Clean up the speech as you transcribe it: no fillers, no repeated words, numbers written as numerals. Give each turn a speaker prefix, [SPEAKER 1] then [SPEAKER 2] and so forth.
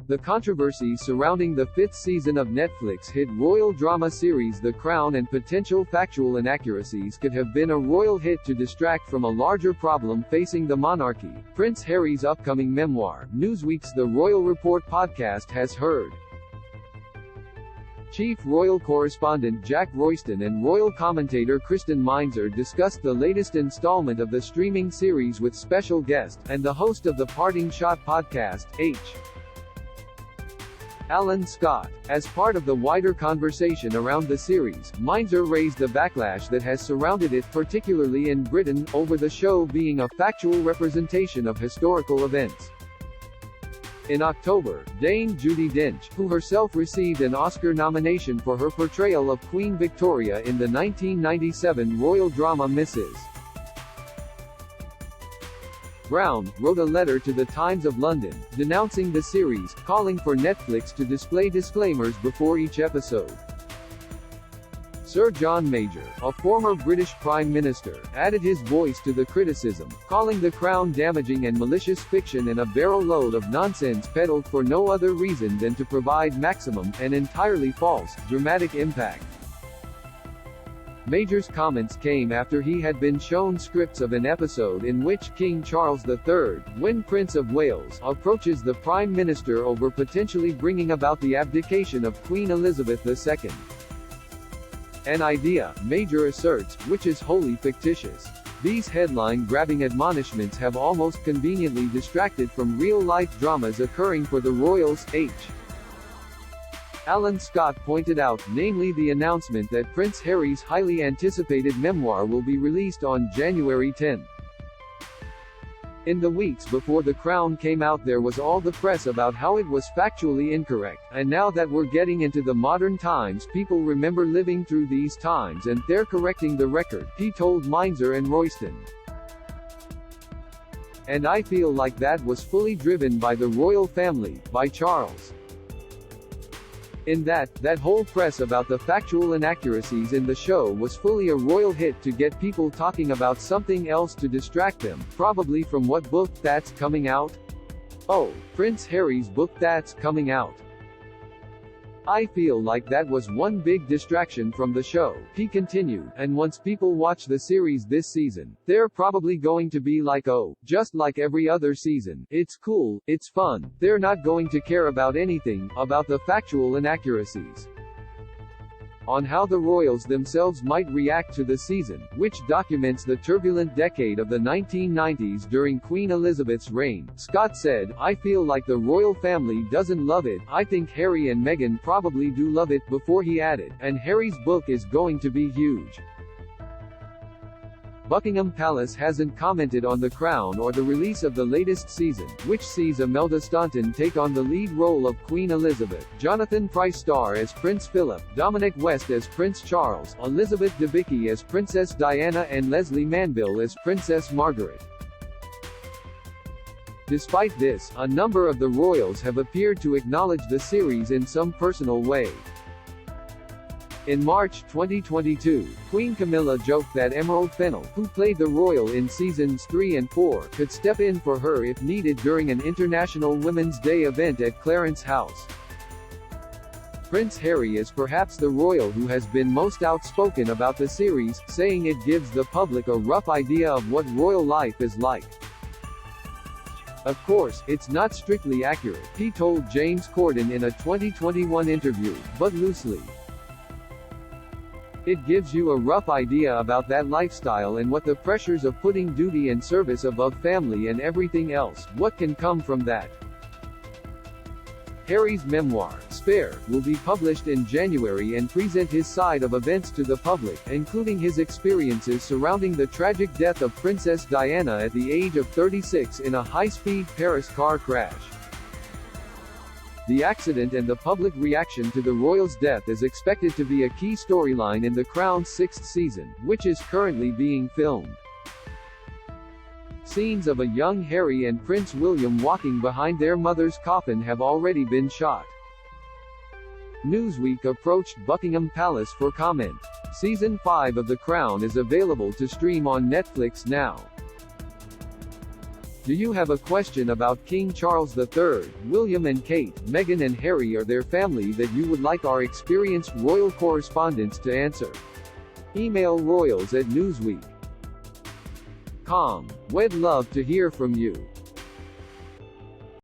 [SPEAKER 1] The controversies surrounding the fifth season of Netflix hit royal drama series The Crown and potential factual inaccuracies could have been a royal hit to distract from a larger problem facing the monarchy. Prince Harry's upcoming memoir, Newsweek's The Royal Report podcast has heard. Chief Royal Correspondent Jack Royston and Royal Commentator Kristen Meinzer discussed the latest installment of the streaming series with special guest, and the host of the Parting Shot podcast, H. Alan Scott. As part of the wider conversation around the series, Meinzer raised the backlash that has surrounded it, particularly in Britain, over the show being a factual representation of historical events. In October, Dame Judi Dench, who herself received an Oscar nomination for her portrayal of Queen Victoria in the 1997 royal drama Mrs. Brown, wrote a letter to the Times of London, denouncing the series, calling for Netflix to display disclaimers before each episode. Sir John Major, a former British Prime Minister, added his voice to the criticism, calling The Crown damaging and malicious fiction and a barrel load of nonsense peddled for no other reason than to provide maximum, and entirely false, dramatic impact. Major's comments came after he had been shown scripts of an episode in which King Charles III, when Prince of Wales, approaches the Prime Minister over potentially bringing about the abdication of Queen Elizabeth II. An idea, Major asserts, which is wholly fictitious. These headline-grabbing admonishments have almost conveniently distracted from real-life dramas occurring for the royals. H. Alan Scott pointed out, namely the announcement that Prince Harry's highly anticipated memoir will be released on January 10. In the weeks before The Crown came out, there was all the press about how it was factually incorrect, and now that we're getting into the modern times, people remember living through these times and they're correcting the record, he told Meinzer and Royston. And I feel like that was fully driven by the royal family, by Charles. In that whole press about the factual inaccuracies in the show was fully a royal hit to get people talking about something else to distract them, probably from what book that's coming out? Oh, Prince Harry's book that's coming out. I feel like that was one big distraction from the show, he continued, and once people watch the series this season, they're probably going to be like, oh, just like every other season, it's cool, it's fun, they're not going to care about anything, about the factual inaccuracies. On how the royals themselves might react to the season, which documents the turbulent decade of the 1990s during Queen Elizabeth's reign, Scott said, I feel like the royal family doesn't love it, I think Harry and Meghan probably do love it, before he added, and Harry's book is going to be huge. Buckingham Palace hasn't commented on The Crown or the release of the latest season, which sees Imelda Staunton take on the lead role of Queen Elizabeth, Jonathan Pryce star as Prince Philip, Dominic West as Prince Charles, Elizabeth Debicki as Princess Diana and Leslie Manville as Princess Margaret. Despite this, a number of the royals have appeared to acknowledge the series in some personal way. In March 2022, Queen Camilla joked that Emerald Fennell, who played the royal in seasons 3 and 4, could step in for her if needed during an International Women's Day event at Clarence House. Prince Harry is perhaps the royal who has been most outspoken about the series, saying it gives the public a rough idea of what royal life is like. Of course, it's not strictly accurate, he told James Corden in a 2021 interview, but loosely. It gives you a rough idea about that lifestyle and what the pressures of putting duty and service above family and everything else, what can come from that. Harry's memoir, Spare, will be published in January and present his side of events to the public, including his experiences surrounding the tragic death of Princess Diana at the age of 36 in a high-speed Paris car crash. The accident and the public reaction to the royal's death is expected to be a key storyline in The Crown's 6th season, which is currently being filmed. Scenes of a young Harry and Prince William walking behind their mother's coffin have already been shot. Newsweek approached Buckingham Palace for comment. Season 5 of The Crown is available to stream on Netflix now. Do you have a question about King Charles III, William and Kate, Meghan and Harry or their family that you would like our experienced royal correspondents to answer? Email royals@newsweek.com. We'd love to hear from you.